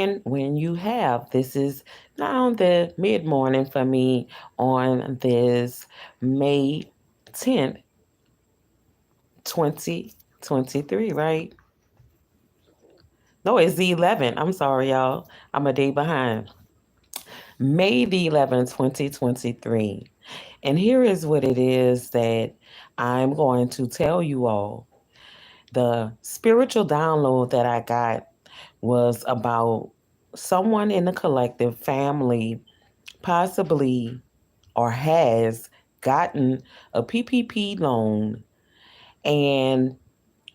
And when you have, this is now the mid morning for me on this May 10th, 2023, right? No, it's the 11th. I'm sorry, y'all. I'm a day behind. May 11th, 2023. And here is what it is that I'm going to tell you all. The spiritual download that I got was about someone in the collective family possibly or has gotten a PPP loan, and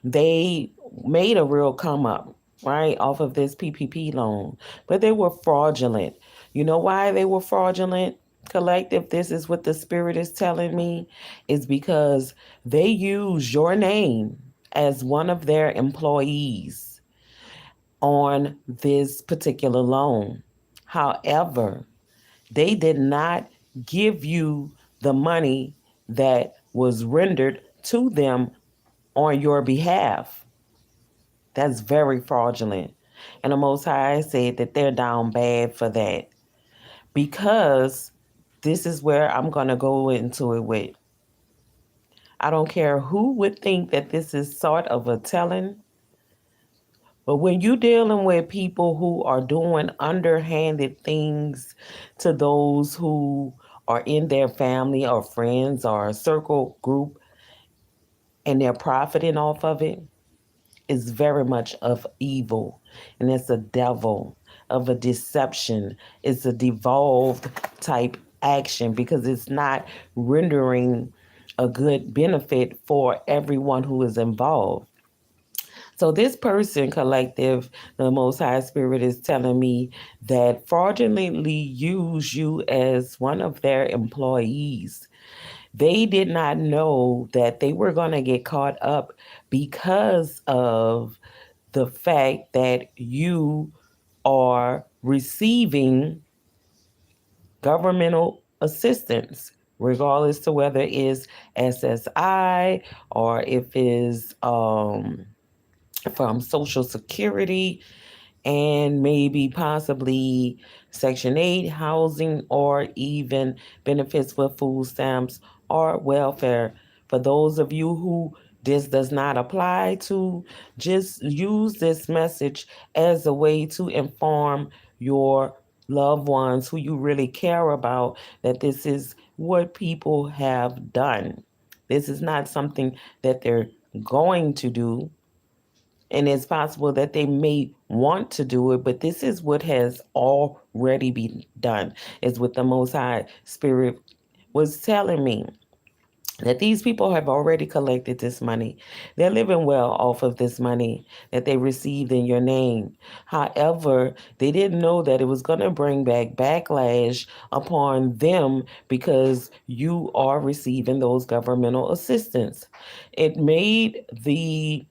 they made a real come up, right, off of this PPP loan, but they were fraudulent. You know why they were fraudulent? Collective, this is what the spirit is telling me, is because they use your name as one of their employees on this particular loan. However, they did not give you the money that was rendered to them on your behalf. That's very fraudulent. And the Most High said that they're down bad for that, because this is where I'm going to go into it with. I don't care who would think that this is sort of a telling, but when you're dealing with people who are doing underhanded things to those who are in their family or friends or a circle group, and they're profiting off of it, is very much of evil, and it's a devil of a deception. It's a devolved type action because it's not rendering a good benefit for everyone who is involved. So this person collective, the Most High Spirit is telling me that fraudulently use you as one of their employees. They did not know that they were going to get caught up because of the fact that you are receiving governmental assistance, regardless to whether it's SSI or if it's from Social Security, and maybe possibly Section 8 housing, or even benefits with food stamps or welfare. For those of you who this does not apply to, just use this message as a way to inform your loved ones who you really care about that this is what people have done. This is not something that they're going to do, and it's possible that they may want to do it, but this is what has already been done, is what the Most High Spirit was telling me, that these people have already collected this money. They're living well off of this money that they received in your name. However, they didn't know that it was going to bring back backlash upon them because you are receiving those governmental assistance. It made the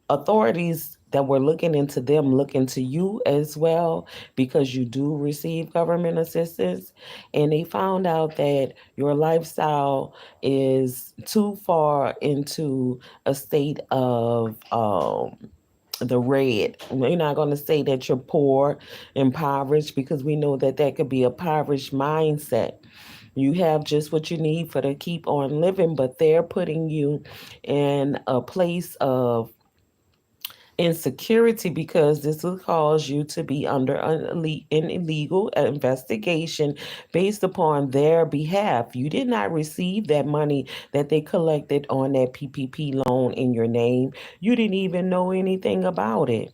authorities that were looking into them look into you as well, because you do receive government assistance, and they found out that your lifestyle is too far into a state of the red. We're not going to say that you're poor, impoverished, because we know that that could be a impoverished mindset. You have just what you need for to keep on living, but they're putting you in a place of insecurity, because this will cause you to be under an illegal investigation based upon their behalf. You did not receive that money that they collected on that PPP loan in your name. You didn't even know anything about it.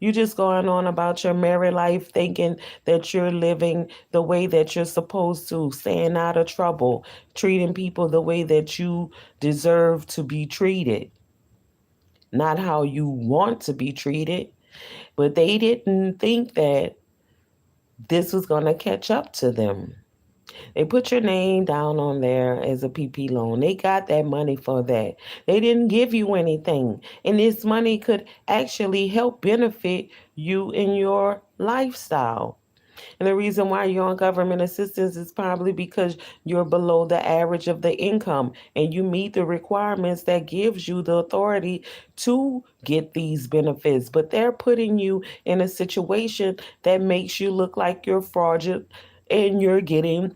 You just going on about your married life, thinking that you're living the way that you're supposed to, staying out of trouble, treating people the way that you deserve to be treated, not how you want to be treated. But they didn't think that this was going to catch up to them. They put your name down on there as a PP loan. They got that money for that. They didn't give you anything. And this money could actually help benefit you in your lifestyle. And the reason why you're on government assistance is probably because you're below the average of the income and you meet the requirements that gives you the authority to get these benefits. But they're putting you in a situation that makes you look like you're fraudulent and you're getting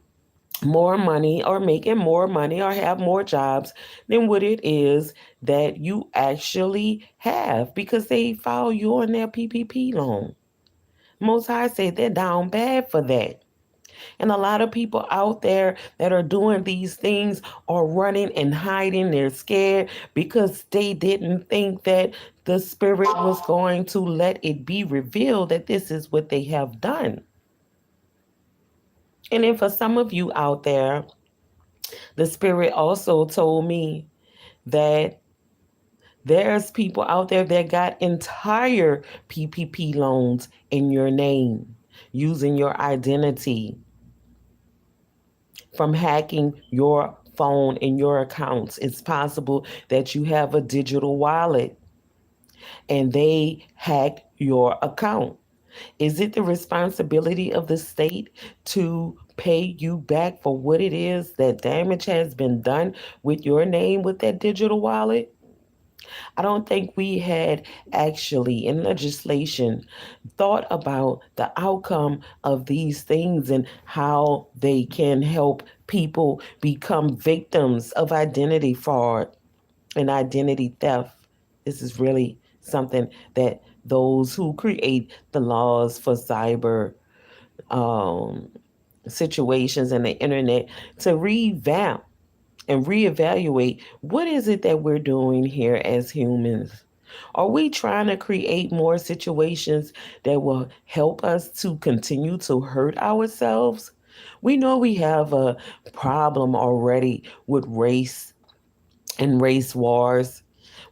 more money or making more money or have more jobs than what it is that you actually have because they file you on their PPP loan. Most High say they're down bad for that. And a lot of people out there that are doing these things are running and hiding. They're scared because they didn't think that the Spirit was going to let it be revealed that this is what they have done. And then for some of you out there, the Spirit also told me that there's people out there that got entire PPP loans in your name using your identity from hacking your phone and your accounts. It's possible that you have a digital wallet and they hack your account. Is it the responsibility of the state to pay you back for what it is that damage has been done with your name with that digital wallet? I don't think we had actually in legislation thought about the outcome of these things and how they can help people become victims of identity fraud and identity theft. This is really something that those who create the laws for cyber um, situations and the internet to revamp and reevaluate what is it that we're doing here as humans. Are we trying to create more situations that will help us to continue to hurt ourselves? We know we have a problem already with race and race wars,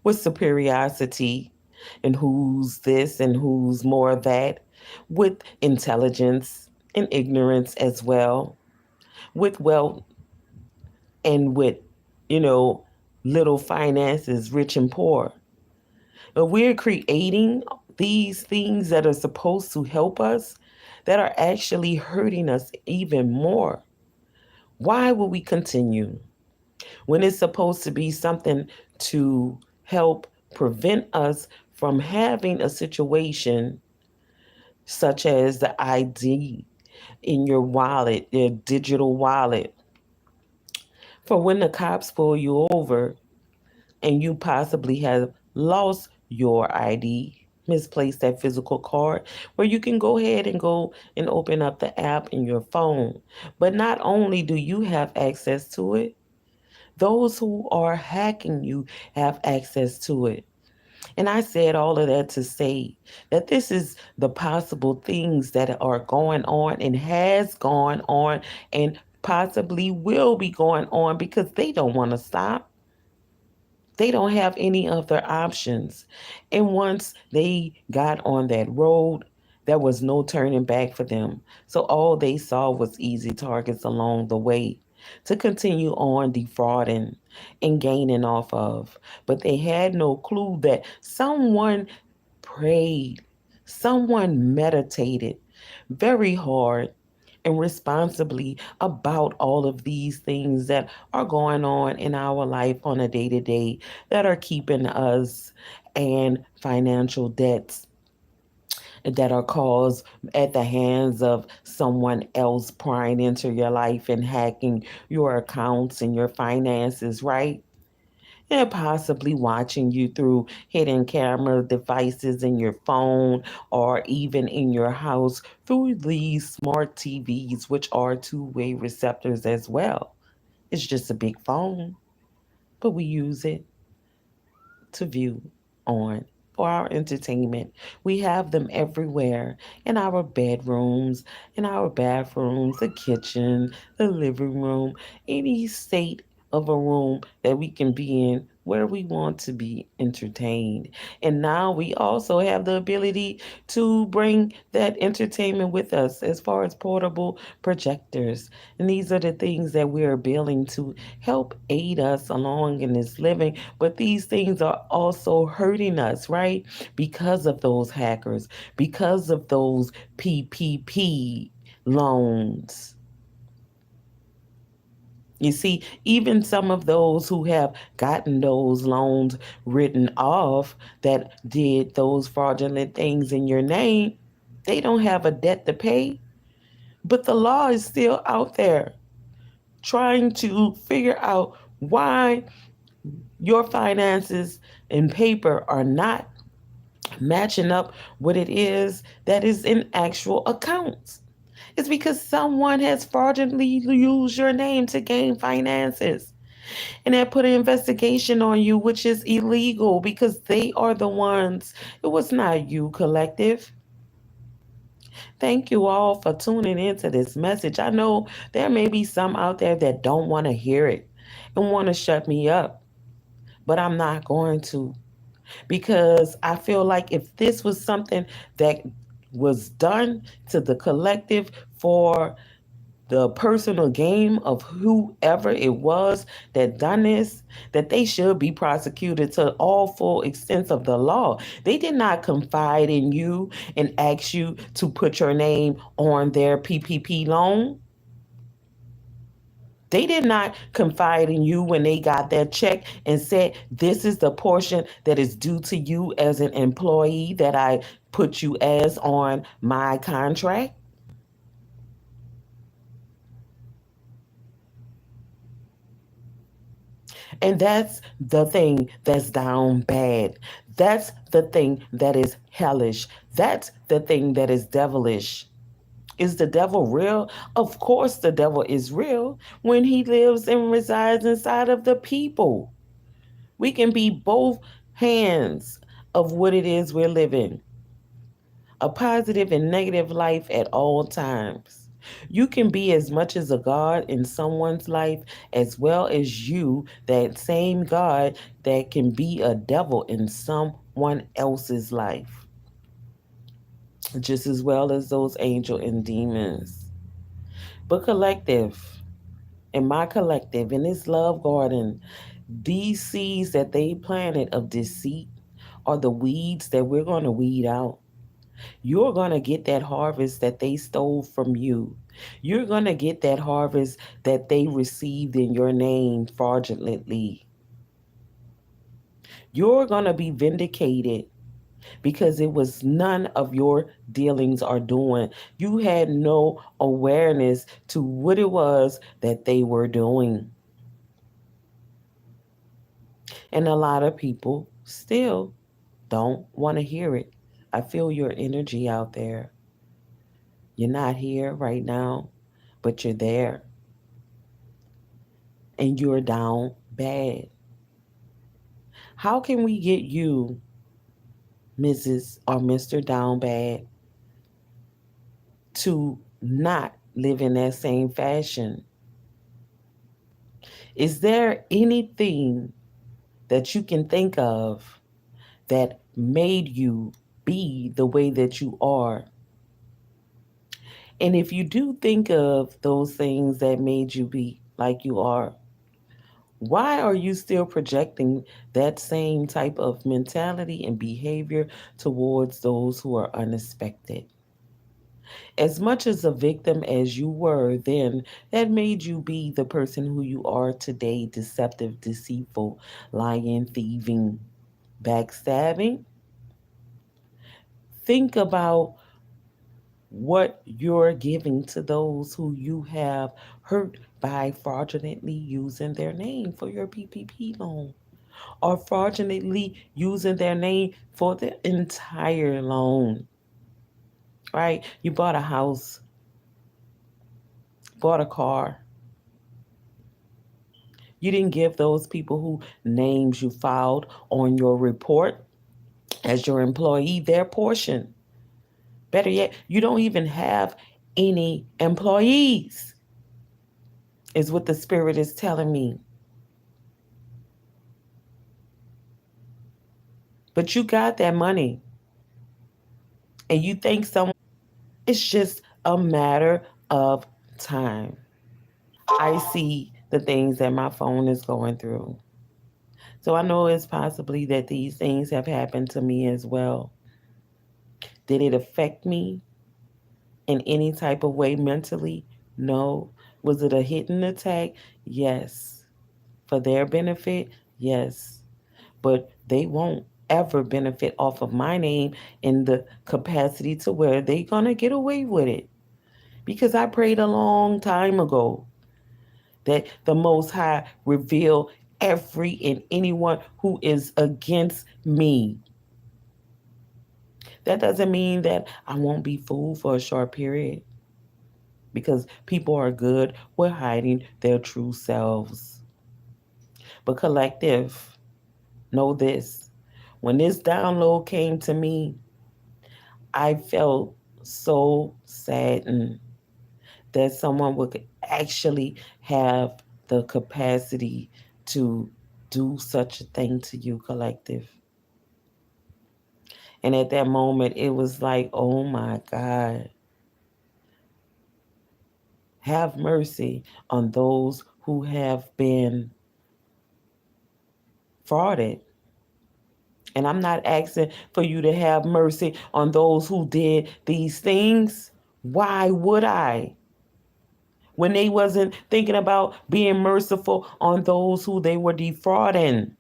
with superiority and who's this and who's more that, with intelligence and ignorance as well, with wealth and with, you know, little finances, rich and poor. But we're creating these things that are supposed to help us that are actually hurting us even more. Why would we continue when it's supposed to be something to help prevent us from having a situation such as the ID in your wallet, your digital wallet, for when the cops pull you over and you possibly have lost your ID, misplaced that physical card, where you can go ahead and go and open up the app in your phone. But not only do you have access to it, those who are hacking you have access to it. And I said all of that to say that this is the possible things that are going on and has gone on and possibly will be going on because they don't want to stop. They don't have any other options. And once they got on that road, there was no turning back for them. So all they saw was easy targets along the way to continue on defrauding and gaining off of. But they had no clue that someone prayed, someone meditated very hard and responsibly about all of these things that are going on in our life on a day to day that are keeping us and financial debts that are caused at the hands of someone else prying into your life and hacking your accounts and your finances, right? And possibly watching you through hidden camera devices in your phone or even in your house through these smart TVs, which are two-way receptors as well. It's just a big phone, but we use it to view on for our entertainment. We have them everywhere in our bedrooms, in our bathrooms, the kitchen, the living room, any state of a room that we can be in where we want to be entertained. And now we also have the ability to bring that entertainment with us as far as portable projectors. And these are the things that we are building to help aid us along in this living. But these things are also hurting us, right? Because of those hackers, because of those PPP. loans. You see, even some of those who have gotten those loans written off that did those fraudulent things in your name, they don't have a debt to pay. But the law is still out there trying to figure out why your finances and paper are not matching up what it is that is in actual accounts. It's because someone has fraudulently used your name to gain finances. And they put an investigation on you, which is illegal because they are the ones. It was not you, collective. Thank you all for tuning into this message. I know there may be some out there that don't want to hear it and want to shut me up, but I'm not going to, because I feel like if this was something that was done to the collective for the personal game of whoever it was that done this, that they should be prosecuted to all full extents of the law. They did not confide in you and ask you to put your name on their PPP loan. They did not confide in you when they got their check and said, this is the portion that is due to you as an employee that I put you as on my contract. And that's the thing that's down bad. That's the thing that is hellish. That's the thing that is devilish. Is the devil real? Of course, the devil is real when he lives and resides inside of the people. We can be both hands of what it is we're living, a positive and negative life at all times. You can be as much as a God in someone's life as well as you, that same God, that can be a devil in someone else's life, just as well as those angel and demons. But collective, in my collective, in this love garden, these seeds that they planted of deceit are the weeds that we're going to weed out. You're going to get that harvest that they stole from you. You're going to get that harvest that they received in your name fraudulently. You're going to be vindicated because it was none of your dealings or doing. You had no awareness to what it was that they were doing. And a lot of people still don't want to hear it. I feel your energy out there. You're not here right now, but you're there and you're down bad. How can we get you, Mrs. or Mr. Down Bad, to not live in that same fashion? Is there anything that you can think of that made you be the way that you are? And if you do think of those things that made you be like you are, why are you still projecting that same type of mentality and behavior towards those who are unexpected? As much as a victim as you were then, that made you be the person who you are today, deceptive, deceitful, lying, thieving, backstabbing. Think about what you're giving to those who you have hurt by fraudulently using their name for your PPP loan, or fraudulently using their name for the entire loan, right? You bought a house, bought a car. You didn't give those people who names you filed on your report as your employee their portion. Better yet, you don't even have any employees, is what the spirit is telling me. But you got that money and you think someone, it's just a matter of time. I see the things that my phone is going through. So I know it's possibly that these things have happened to me as well. Did it affect me? in any type of way mentally? No. Was it a hidden attack? Yes. For their benefit? Yes. But they won't ever benefit off of my name in the capacity to where they gonna get away with it. Because I prayed a long time ago that the Most High reveal every and anyone who is against me. That doesn't mean that I won't be fooled for a short period because people are good with hiding their true selves. But collective, know this. When this download came to me, I felt so saddened that someone would actually have the capacity to do such a thing to you, collective. And at that moment, it was like, oh my God, have mercy on those who have been frauded. And I'm not asking for you to have mercy on those who did these things. Why would I? When they wasn't thinking about being merciful on those who they were defrauding.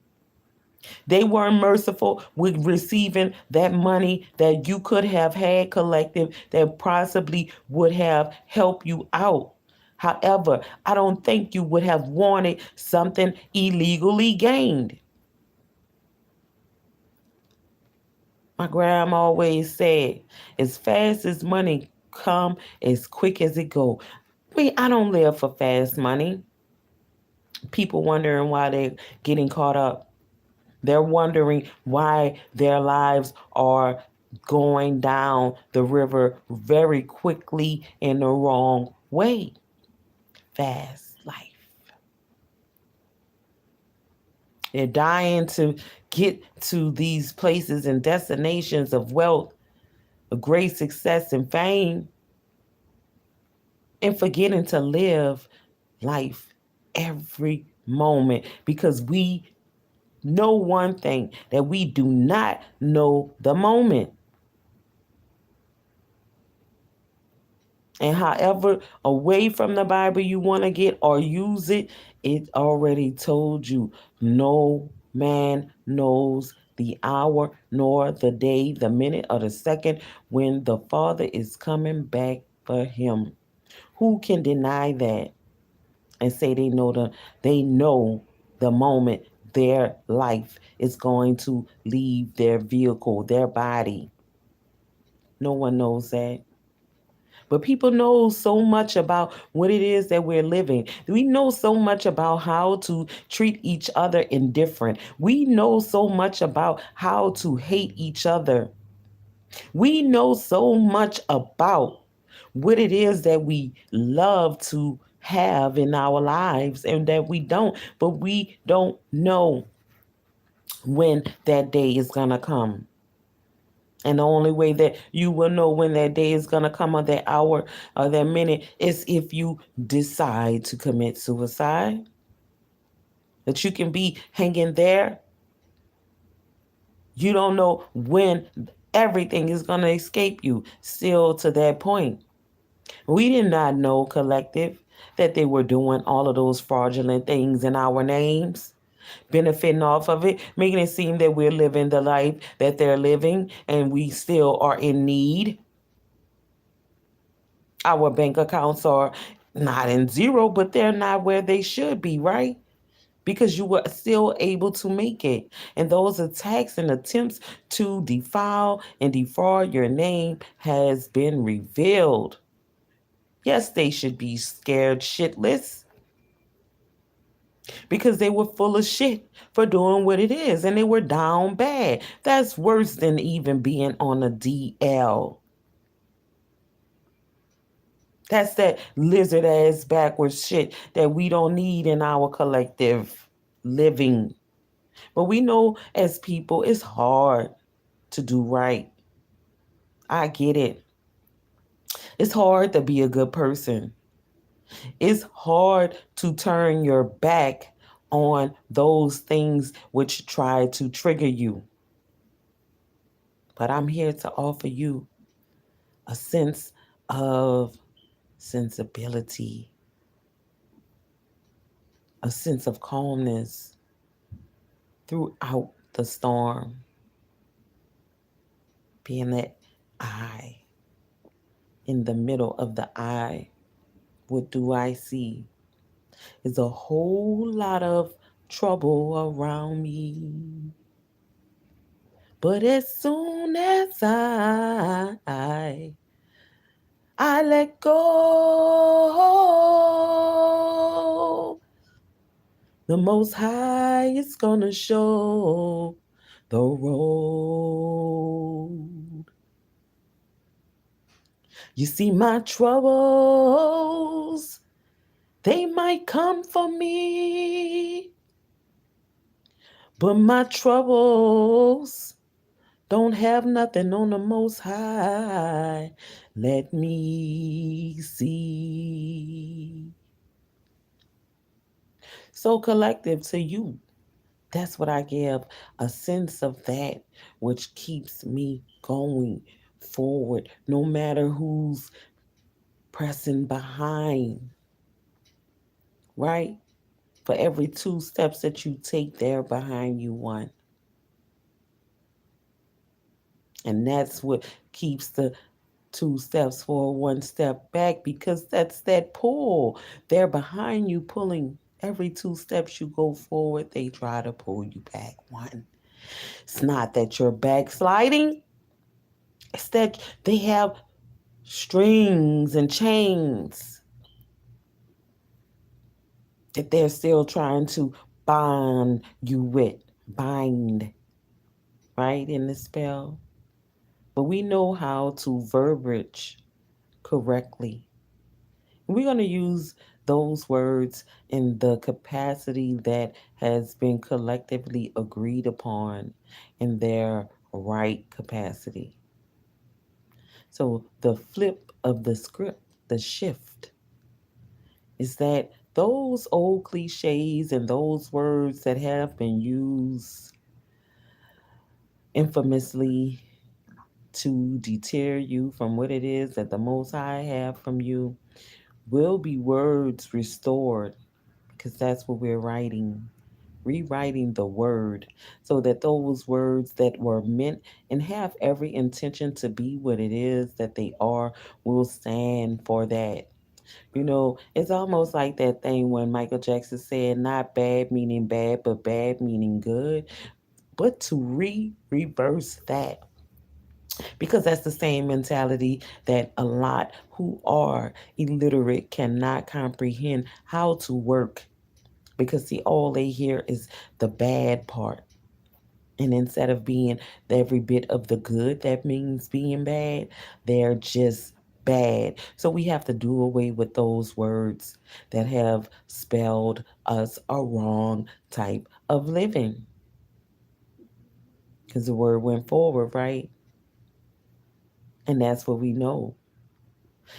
They weren't merciful with receiving that money that you could have had, collective, that possibly would have helped you out. However, I don't think you would have wanted something illegally gained. My grandma always said, as fast as money come, as quick as it go. I don't live for fast money. People wondering why they're getting caught up. They're wondering why their lives are going down the river very quickly in the wrong way. Fast life. They're dying to get to these places and destinations of wealth, of great success and fame, and forgetting to live life every moment because we know one thing, that we do not know the moment. And however away from the Bible you want to get or use it, it already told you no man knows the hour nor the day, the minute, or the second when the Father is coming back for him. Who can deny that and say they know the moment their life is going to leave their vehicle, their body? No one knows that. But people know so much about what it is that we're living. We know so much about how to treat each other indifferent. We know so much about how to hate each other. We know so much about what it is that we love to have in our lives and that we don't, but we don't know when that day is going to come. And the only way that you will know when that day is going to come or that hour or that minute is if you decide to commit suicide. That you can be hanging there. You don't know when everything is going to escape you still to that point. We did not know, collective, that they were doing all of those fraudulent things in our names, benefiting off of it, making it seem that we're living the life that they're living and we still are in need. Our bank accounts are not in zero, but they're not where they should be, right? Because you were still able to make it. And those attacks and attempts to defile and defraud your name has been revealed. Yes, they should be scared shitless because they were full of shit for doing what it is and they were down bad. That's worse than even being on a DL. That's that lizard ass backwards shit that we don't need in our collective living. But we know as people it's hard to do right. I get it. It's hard to be a good person. It's hard to turn your back on those things which try to trigger you. But I'm here to offer you a sense of sensibility, a sense of calmness throughout the storm, being that eye in the middle of the eye. What do I see? Is a whole lot of trouble around me. But as soon as I let go, the Most High is gonna show the road. You see, my troubles, they might come for me, but my troubles don't have nothing on the Most High. Let me see. So, collective to you, that's what I give, a sense of that which keeps me going forward, no matter who's pressing behind, right? For every two steps that you take, there behind you one. And that's what keeps the two steps forward, one step back, because that's that pull. They're behind you pulling. Every two steps you go forward, they try to pull you back one. It's not that you're backsliding, it's that they have strings and chains that they're still trying to bind, right, in the spell. But we know how to verbiage correctly. We're going to use those words in the capacity that has been collectively agreed upon in their right capacity. So the flip of the script, the shift, is that those old cliches and those words that have been used infamously to deter you from what it is that the Most High have from you will be words restored, because that's what we're writing, rewriting the word, so that those words that were meant and have every intention to be what it is that they are will stand for that. You know, it's almost like that thing when Michael Jackson said, not bad meaning bad, but bad meaning good. But to reverse that, because that's the same mentality that a lot who are illiterate cannot comprehend how to work, because see, all they hear is the bad part. And instead of being every bit of the good that means being bad, they're just bad. So we have to do away with those words that have spelled us a wrong type of living. Because the word went forward, right? And that's what we know.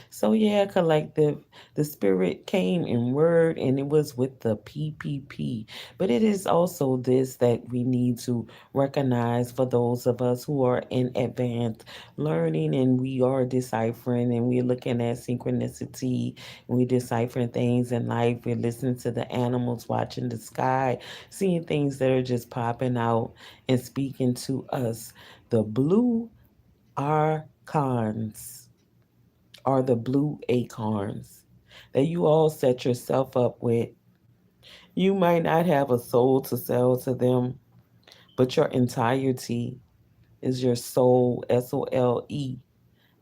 So yeah, collective, the spirit came in word and it was with the PPP. But it is also this that we need to recognize for those of us who are in advanced learning and we are deciphering and we're looking at synchronicity and we're deciphering things in life. We're listening to the animals, watching the sky, seeing things that are just popping out and speaking to us. The blue archons are the blue acorns that you all set yourself up with. You might not have a soul to sell to them, but your entirety is your soul, SOLE,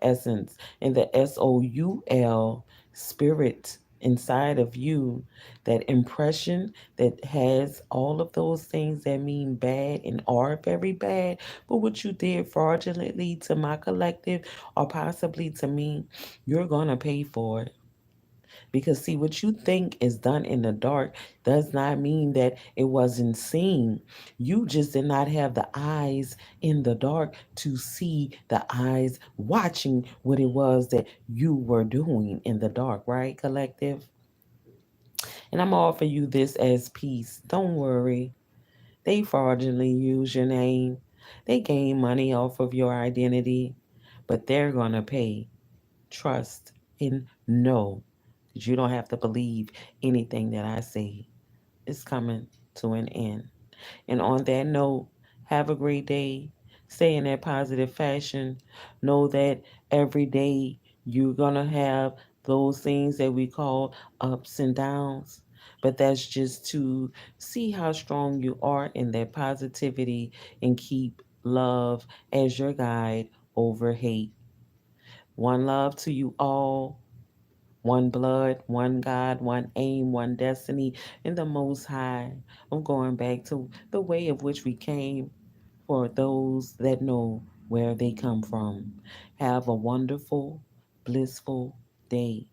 essence, and the SOUL, spirit inside of you, that impression that has all of those things that mean bad and are very bad, but what you did fraudulently to my collective or possibly to me, you're going to pay for it. Because, see, what you think is done in the dark does not mean that it wasn't seen. You just did not have the eyes in the dark to see the eyes watching what it was that you were doing in the dark, right, collective? And I'm offering you this as peace. Don't worry. They fraudulently use your name, they gain money off of your identity, but they're going to pay. trust, and know that you don't have to believe anything that I say. It's coming to an end. And on that note, have a great day. Stay in that positive fashion. Know that every day you're going to have those things that we call ups and downs. But that's just to see how strong you are in that positivity and keep love as your guide over hate. One love to you all. One blood, one God, one aim, one destiny, and the Most High. I'm going back to the way of which we came for those that know where they come from. Have a wonderful, blissful day.